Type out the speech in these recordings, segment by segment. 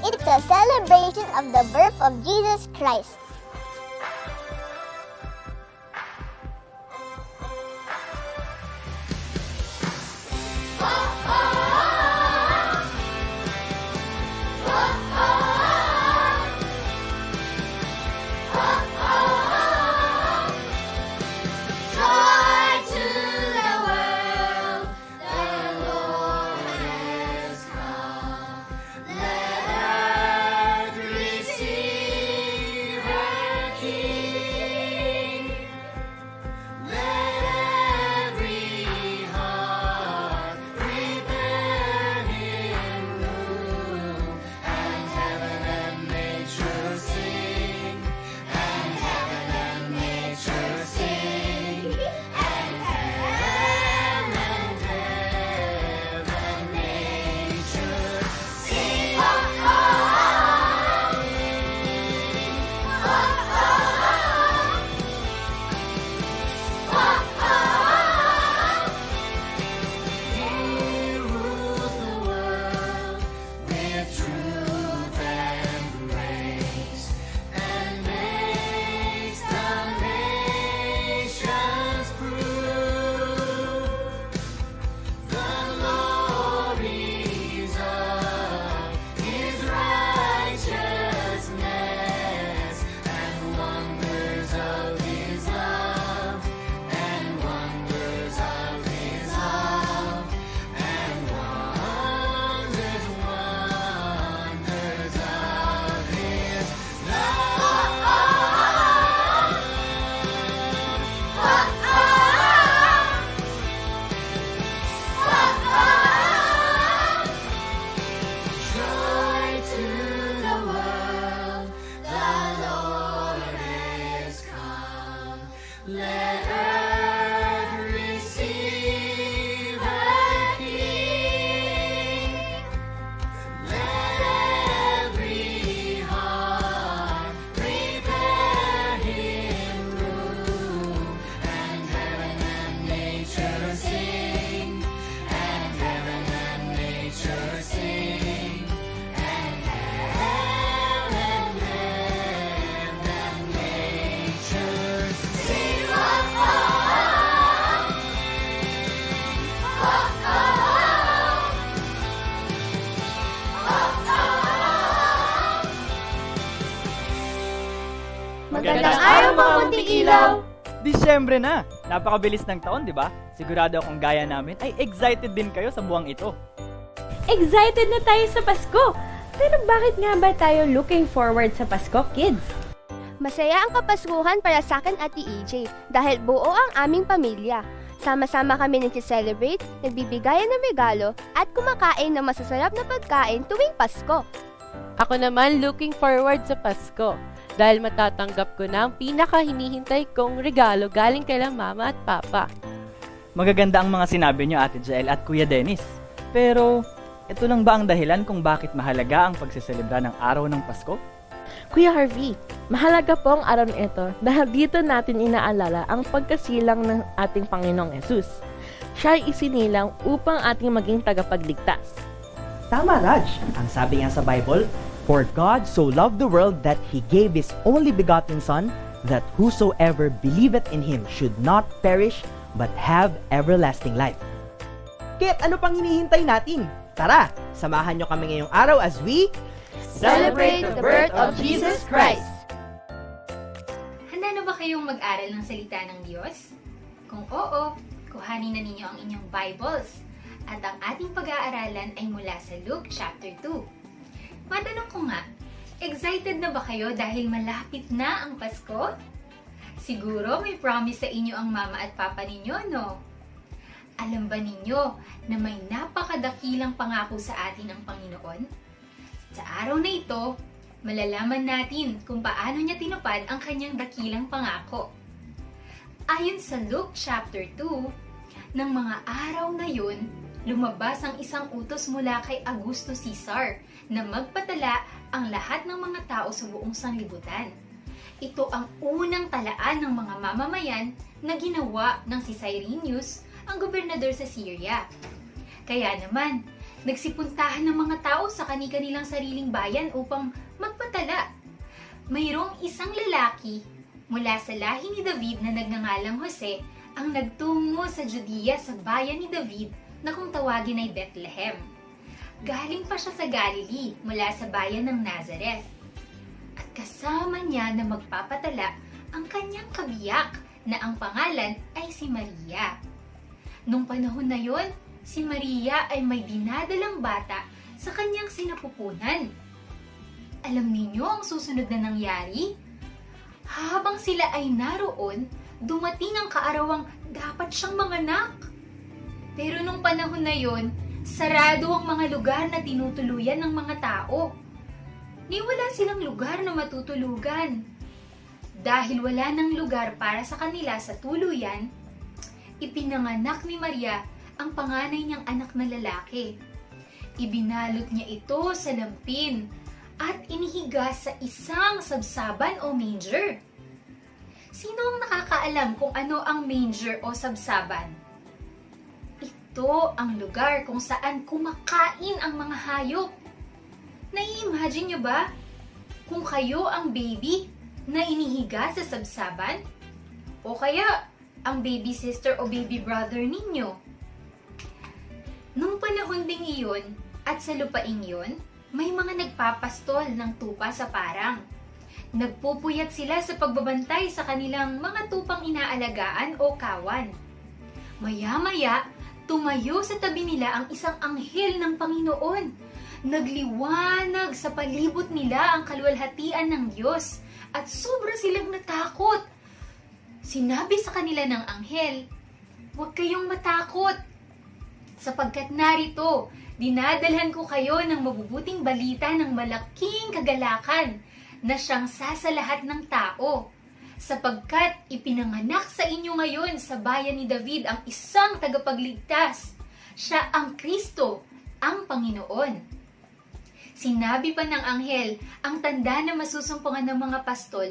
It's a celebration of the birth of Jesus Christ. Magandang araw mga munting ilaw! Disyembre na! Napakabilis ng taon, di ba? Sigurado akong gaya namin ay excited din kayo sa buwang ito. Excited na tayo sa Pasko! Pero bakit nga ba tayo looking forward sa Pasko, kids? Masaya ang Kapaskuhan para sa akin, Ate EJ, dahil buo ang aming pamilya. Sama-sama kami nag-celebrate, nagbibigayan ng regalo, at kumakain ng masasarap na pagkain tuwing Pasko. Ako naman looking forward sa Pasko dahil matatanggap ko na ang pinaka-hinihintay kong regalo galing kay Mama at Papa. Magaganda ang mga sinabi niyo, Ate Jael at Kuya Dennis. Pero, ito lang ba ang dahilan kung bakit mahalaga ang pagseselebra ng araw ng Pasko? Kuya Harvey, mahalaga po ang araw na ito dahil dito natin inaalala ang pagkasilang ng ating Panginoong Yesus. Siya ay isinilang upang ating maging tagapagligtas. Tama, Raj. Ang sabi nga sa Bible, "For God so loved the world that He gave His only begotten Son, that whosoever believeth in Him should not perish, but have everlasting life." Kaya't ano pang hinihintay natin? Tara, samahan nyo kami ngayong araw as we Celebrate the birth of Jesus Christ! Handa na ba kayong mag-aral ng salita ng Diyos? Kung oo, kuhanin na ninyo ang inyong Bibles. At ang ating pag-aaralan ay mula sa Luke chapter 2. Matanong ko nga, excited na ba kayo dahil malapit na ang Pasko? Siguro may promise sa inyo ang mama at papa ninyo, no? Alam ba ninyo na may napakadakilang pangako sa atin ang Panginoon? Sa araw na ito, malalaman natin kung paano niya tinupad ang kanyang dakilang pangako. Ayon sa Luke chapter 2, ng mga araw na yun, lumabas ang isang utos mula kay Augusto Caesar na magpatala ang lahat ng mga tao sa buong sanlibutan. Ito ang unang talaan ng mga mamamayan na ginawa ng si Cyrenius, ang gobernador sa Syria. Kaya naman, Nagsipuntahan ng mga tao sa kani-kanilang sariling bayan upang magpatala. Mayroong isang lalaki mula sa lahi ni David na nagngangalang Jose ang nagtungo sa Judea sa bayan ni David na kung tawagin ay Bethlehem. Galing pa siya sa Galilee mula sa bayan ng Nazareth. At kasama niya na magpapatala ang kanyang kabiyak na ang pangalan ay si Maria. Nung panahon na yon, si Maria ay may dinadalang bata sa kanyang sinapupunan. Alam ninyo ang susunod na nangyari? Habang sila ay naroon, dumating ang kaarawang dapat siyang manganak. Pero nung panahon na yon, sarado ang mga lugar na tinutuluyan ng mga tao. Wala silang lugar na matutulugan. Dahil wala ng lugar para sa kanila sa tuluyan, ipinanganak ni Maria ang panganay niyang anak na lalaki. Ibinalot niya ito sa lampin at inihiga sa isang sabsaban o manger. Sino ang nakakaalam kung ano ang manger o sabsaban? Ito ang lugar kung saan kumakain ang mga hayop. Nai-imagine niyo ba kung kayo ang baby na inihiga sa sabsaban? O kaya ang baby sister o baby brother ninyo? Nung panahon ding iyon at sa lupaing iyon, may mga nagpapastol ng tupa sa parang. Nagpupuyat sila sa pagbabantay sa kanilang mga tupang inaalagaan o kawan. Maya-maya, tumayo sa tabi nila ang isang anghel ng Panginoon. Nagliwanag sa palibot nila ang kaluwalhatian ng Diyos at sobra silang natakot. Sinabi sa kanila ng anghel, "Huwag kayong matakot, sapagkat narito, dinadalhan ko kayo ng mabubuting balita ng malaking kagalakan na siyang sasalahat ng tao, sapagkat ipinanganak sa inyo ngayon sa bayan ni David ang isang tagapagligtas. Siya ang Kristo, ang Panginoon." Sinabi pa ng anghel, ang tanda na masusumpungan ng mga pastol,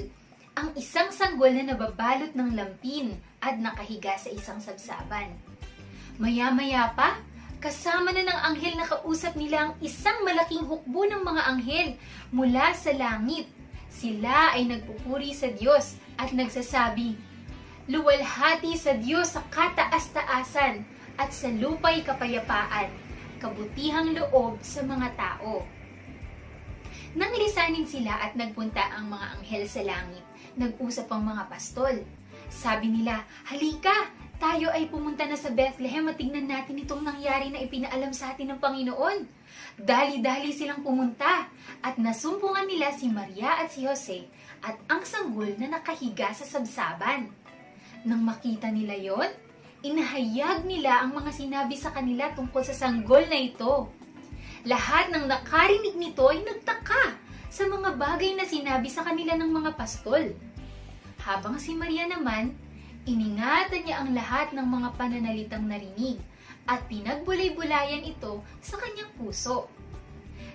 ang isang sanggol na nababalot ng lampin at nakahiga sa isang sabsaban. Maya-maya pa, kasama na ng anghel na kausap nila ang isang malaking hukbo ng mga anghel mula sa langit. Sila ay nagpupuri sa Diyos at nagsasabi, "Luwalhati sa Diyos sa kataas-taasan at sa lupa'y kapayapaan, kabutihang loob sa mga tao." Nang lisanin sila at nagpunta ang mga anghel sa langit, nag-usap ang mga pastol. Sabi nila, "Halika, tayo ay pumunta na sa Bethlehem at tignan natin itong nangyari na ipinaalam sa atin ng Panginoon." Dali-dali silang pumunta at nasumpungan nila si Maria at si Jose at ang sanggol na nakahiga sa sabsaban. Nang makita nila yon, inahayag nila ang mga sinabi sa kanila tungkol sa sanggol na ito. Lahat ng nakarinig nito ay nagtaka sa mga bagay na sinabi sa kanila ng mga pastol. Habang si Maria naman, iningatan niya ang lahat ng mga pananalitang narinig at pinagbulay-bulayan ito sa kanyang puso.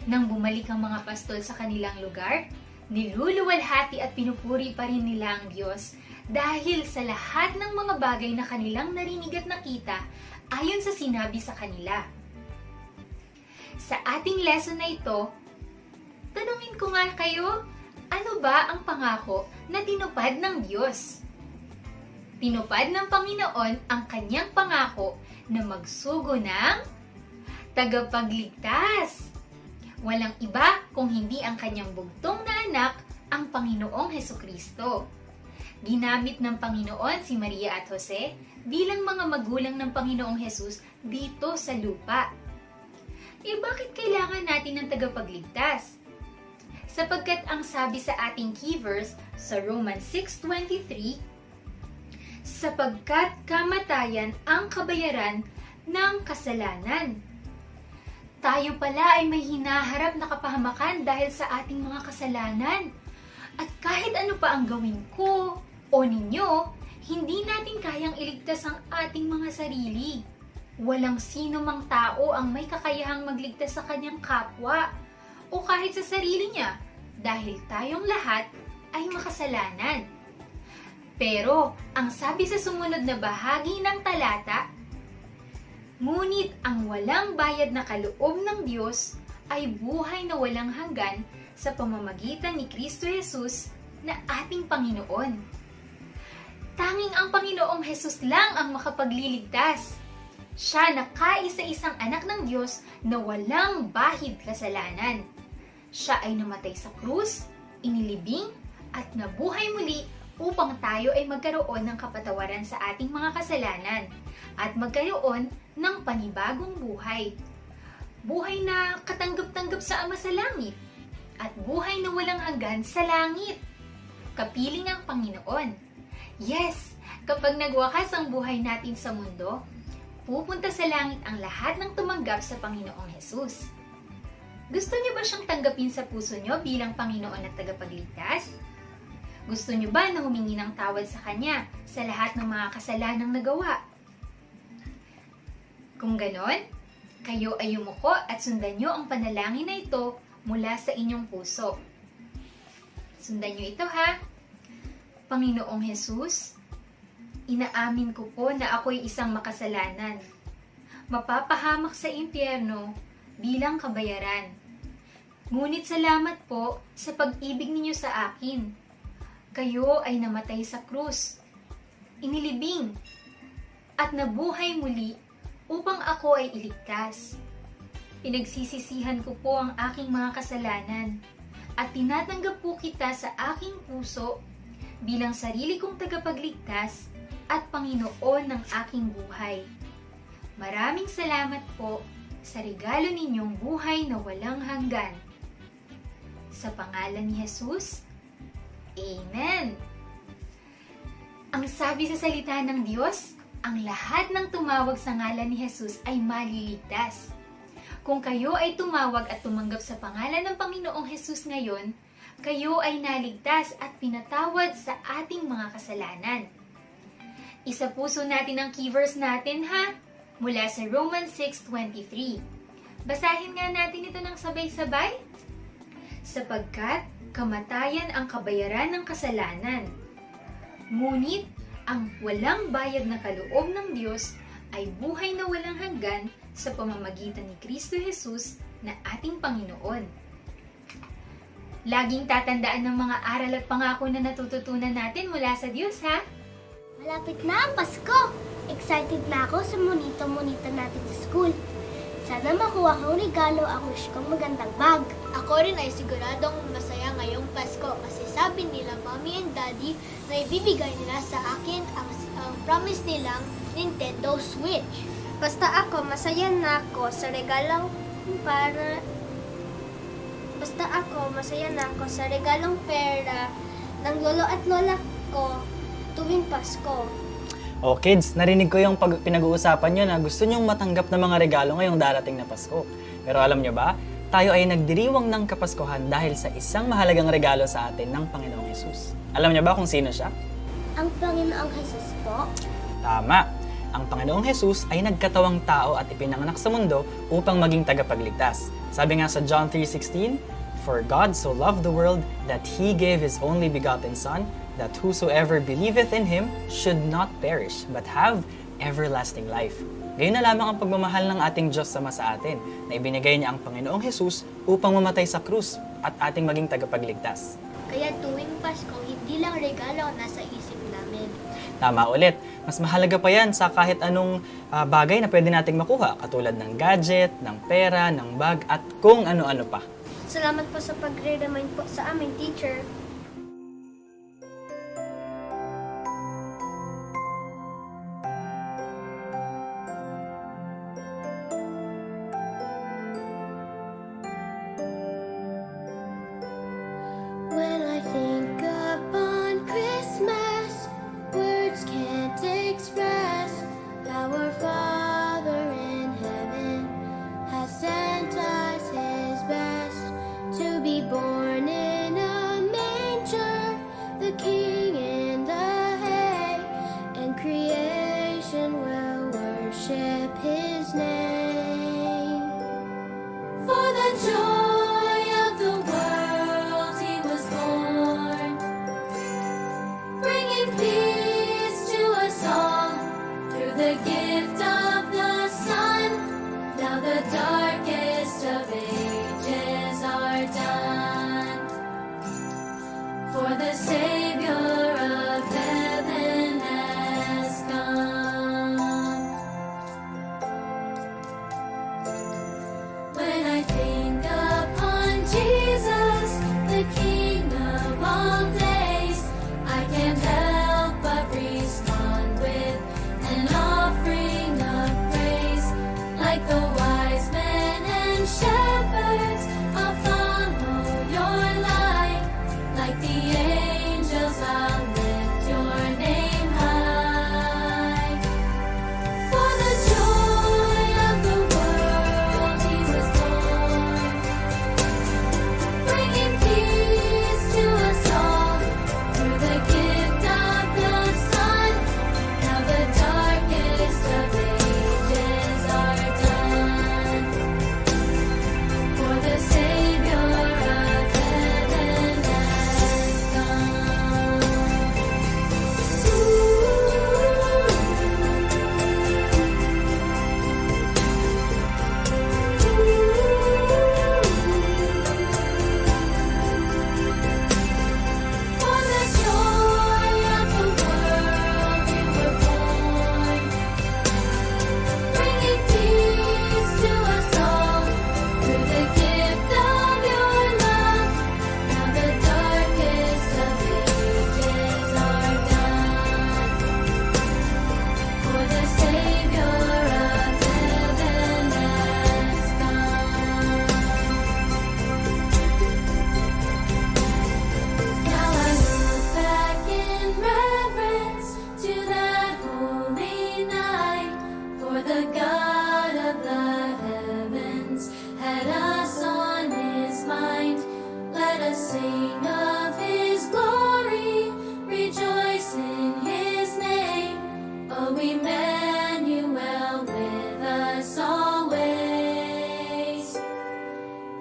Nang bumalik ang mga pastol sa kanilang lugar, niluluwalhati at pinupuri pa rin nila ang Diyos dahil sa lahat ng mga bagay na kanilang narinig at nakita ayon sa sinabi sa kanila. Sa ating lesson na ito, tanungin ko nga kayo, ano ba ang pangako na tinupad ng Diyos? Tinupad ng Panginoon ang kanyang pangako na magsugo ng tagapagligtas. Walang iba kung hindi ang kanyang bugtong na anak, ang Panginoong Hesukristo. Ginamit ng Panginoon si Maria at Jose bilang mga magulang ng Panginoong Hesus dito sa lupa. Bakit kailangan natin ng tagapagligtas? Sapagkat ang sabi sa ating key verse sa Romans 6:23, sapagkat kamatayan ang kabayaran ng kasalanan. Tayo pala ay may hinaharap na kapahamakan dahil sa ating mga kasalanan. At kahit ano pa ang gawin ko o ninyo, hindi natin kayang iligtas ang ating mga sarili. Walang sino mang tao ang may kakayahang magligtas sa kanyang kapwa o kahit sa sarili niya dahil tayong lahat ay makasalanan. Pero, ang sabi sa sumunod na bahagi ng talata, Ngunit ang walang bayad na kaloob ng Diyos ay buhay na walang hanggan sa pamamagitan ni Kristo Jesus na ating Panginoon. Tanging ang Panginoong Jesus lang ang makapagliligtas. Siya na kaisa-isang anak ng Diyos na walang bahid kasalanan. Siya ay namatay sa krus, inilibing, at nabuhay muli upang tayo ay magkaroon ng kapatawaran sa ating mga kasalanan at magkaroon ng panibagong buhay. Buhay na katanggap-tanggap sa Ama sa langit at buhay na walang hanggan sa langit. Kapiling ang Panginoon. Yes, kapag nagwakas ang buhay natin sa mundo, pupunta sa langit ang lahat ng tumanggap sa Panginoong Jesus. Gusto niyo ba siyang tanggapin sa puso niyo bilang Panginoon at tagapagligtas? Gusto niyo ba na humingi ng tawad sa Kanya sa lahat ng mga kasalanang nagawa? Kung ganon, kayo ay yumuko at sundan niyo ang panalangin na ito mula sa inyong puso. Sundan niyo ito ha. Panginoong Jesus, inaamin ko po na ako'y isang makasalanan. Mapapahamak sa impyerno bilang kabayaran. Ngunit salamat po sa pag-ibig ninyo sa akin. Kayo ay namatay sa krus, inilibing, at nabuhay muli upang ako ay iligtas. Pinagsisisihan ko po ang aking mga kasalanan at tinatanggap po kita sa aking puso bilang sarili kong tagapagligtas at Panginoon ng aking buhay. Maraming salamat po sa regalo ninyong buhay na walang hanggan. Sa pangalan ni Jesus, Amen! Ang sabi sa salita ng Diyos, ang lahat ng tumawag sa ngalan ni Jesus ay maliligtas. Kung kayo ay tumawag at tumanggap sa pangalan ng Panginoong Jesus ngayon, kayo ay naligtas at pinatawad sa ating mga kasalanan. Isa puso natin ang key verse natin ha, mula sa Romans 6:23. Basahin nga natin ito ng sabay-sabay. Sapagkat kamatayan ang kabayaran ng kasalanan. Ngunit ang walang bayad na kaloob ng Diyos ay buhay na walang hanggan sa pamamagitan ni Kristo Jesus na ating Panginoon. Laging tatandaan ng mga aral at pangako na natututunan natin mula sa Diyos ha. Malapit na ang Pasko! Excited na ako sa monito-monito natin sa school. Sana makuha kong regalo ang wish kong magandang bag. Ako rin ay siguradong masaya ngayong Pasko kasi sabi nila Mommy and Daddy na ibibigay nila sa akin ang promise nilang Nintendo Switch. Basta ako, masaya na ako sa regalong pera ng lolo at lola ko tuwing Pasko. Oh kids, narinig ko yung pinag-uusapan nyo na gusto nyong matanggap ng mga regalo ngayong darating na Pasko. Pero alam nyo ba, tayo ay nagdiriwang ng Kapaskuhan dahil sa isang mahalagang regalo sa atin ng Panginoong Jesus. Alam nyo ba kung sino siya? Ang Panginoong Jesus po? Tama! Ang Panginoong Jesus ay nagkatawang tao at ipinanganak sa mundo upang maging tagapagligtas. Sabi nga sa John 3:16, For God so loved the world that He gave His only begotten Son, that whosoever believeth in Him should not perish, but have everlasting life. Gayon na lamang ang pagmamahal ng ating Diyos sama sa atin, na ibinigay niya ang Panginoong Jesus upang mamatay sa krus at ating maging tagapagligtas. Kaya tuwing Pasko, hindi lang regalo ang nasa isip namin. Tama ulit, mas mahalaga pa yan sa kahit anong bagay na pwede nating makuha, katulad ng gadget, ng pera, ng bag, at kung ano-ano pa. Salamat po sa pagre-remind po sa amin, teacher. When I think upon Christmas, words can't express how our Father in heaven has sent us His best to be born in a manger, the King in the hay, and creation will worship His name. For the joy of the world He was born, bringing peace to us all through the gift of the Son. an offering of praise. Like the wise men and shepherds, I'll follow your light. Like the angels, I'll lift your name high. For the joy of the world he was born, bringing peace to us all through the gift of the Son. Now the darkest of ages are done. For the Savior of heaven has come. For the joy of the world you were born, bringing peace to us all through the gift of your love. Now the darkest of ages are done. For the Savior of heaven has come. Now I look back in reverence to that holy night, for the God of the heavens had us on his mind. Let us sing of his glory, rejoice in his name. O Emmanuel, with us always,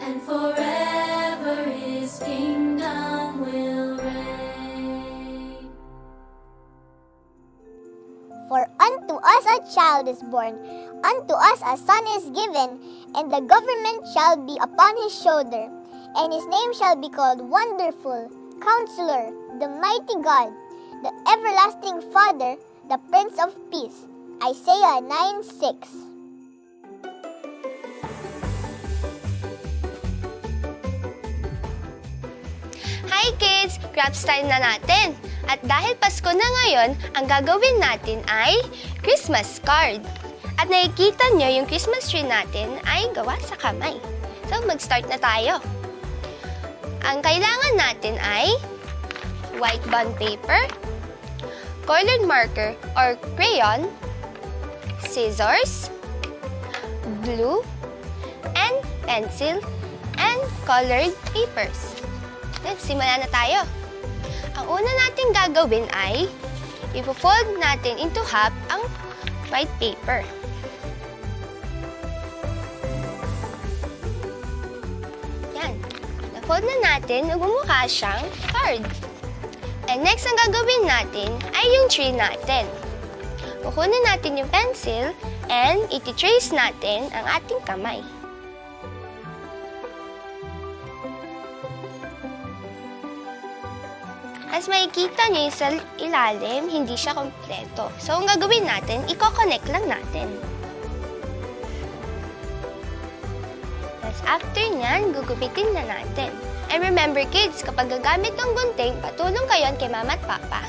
and forever his kingdom will reign. For unto us a child is born, unto us a son is given, and the government shall be upon his shoulder, and his name shall be called Wonderful, Counselor, the Mighty God, the Everlasting Father, the Prince of Peace. Isaiah 9:6. Hi kids! Crafts time na natin! At dahil Pasko na ngayon, ang gagawin natin ay Christmas card. At nakikita nyo yung Christmas tree natin ay gawa sa kamay. So mag-start na tayo. Ang kailangan natin ay white bond paper, colored marker or crayon, scissors, glue, and pencil, and colored papers. Then, simulan na tayo. Ang una natin gagawin ay ipo-fold natin into half ang white paper. Yan. Na-fold na natin, nagmumukha siyang card. And next ang gagawin natin ay yung tree natin. Kukunin natin yung pencil and iti-trace natin ang ating kamay. As makikita niyo sa ilalim, hindi siya kompleto. So, ang gagawin natin, i-connect lang natin. Tapos, after nyan, gugupitin na natin. And remember kids, kapag gagamit ng gunting, patulong kayo kay mama at papa.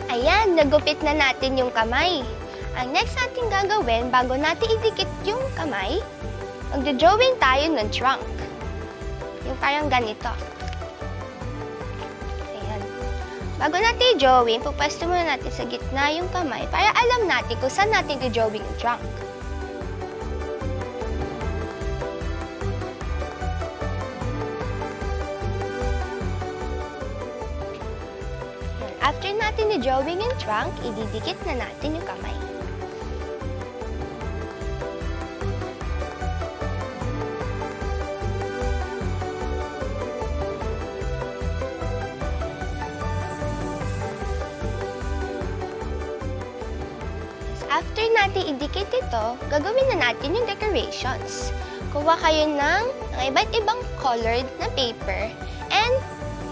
Ayan, nagupit na natin yung kamay. Ang next natin gagawin, bago natin idikit yung kamay, magdodrawing tayo ng trunk. Yung parang ganito. Ayan. Bago natin i-drawing, pupwesto muna natin sa gitna yung kamay para alam natin kung saan natin i-drawing yung trunk. After natin i-drawing yung trunk, ididikit na natin yung kamay. After natin idikit ito, gagawin na natin yung decorations. Kuha kayo ng iba't ibang colored na paper and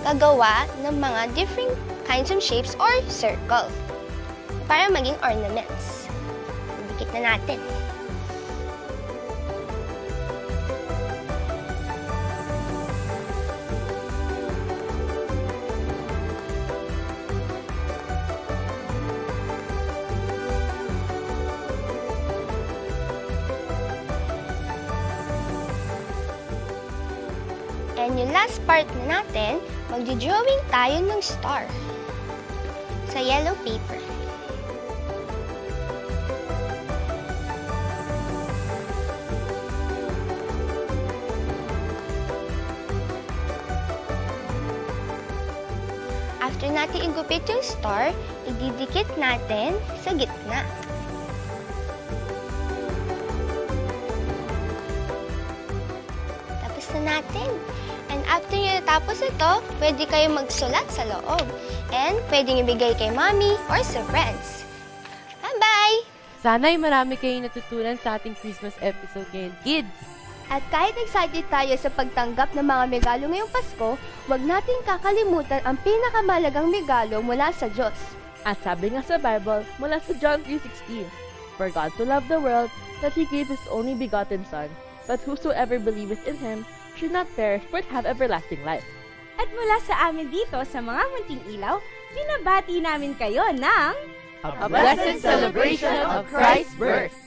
Paggawa ng mga different kinds of shapes or circle para maging ornaments. Dikit na natin. And yung last part na natin, magdi-drawing tayo ng star sa yellow paper. After natin igupit yung star, ididikit natin sa gitna. Tapos na natin. And after nyo natapos ito, pwede kayo magsulat sa loob. And pwedeng ibigay kay mommy or sa friends. Bye-bye! Sana'y marami kayong natutunan sa ating Christmas episode ngayon, kids. At kahit excited tayo sa pagtanggap ng mga regalo ngayong Pasko, huwag natin kakalimutan ang pinakamalagang regalo mula sa Diyos. At sabi nga sa Bible, mula sa John 3:16, For God so loved the world that He gave His only begotten Son, that whosoever believeth in Him should not perish but have everlasting life. At mula sa amin dito sa mga munting ilaw, binabati namin kayo ng A blessed celebration of Christ's birth.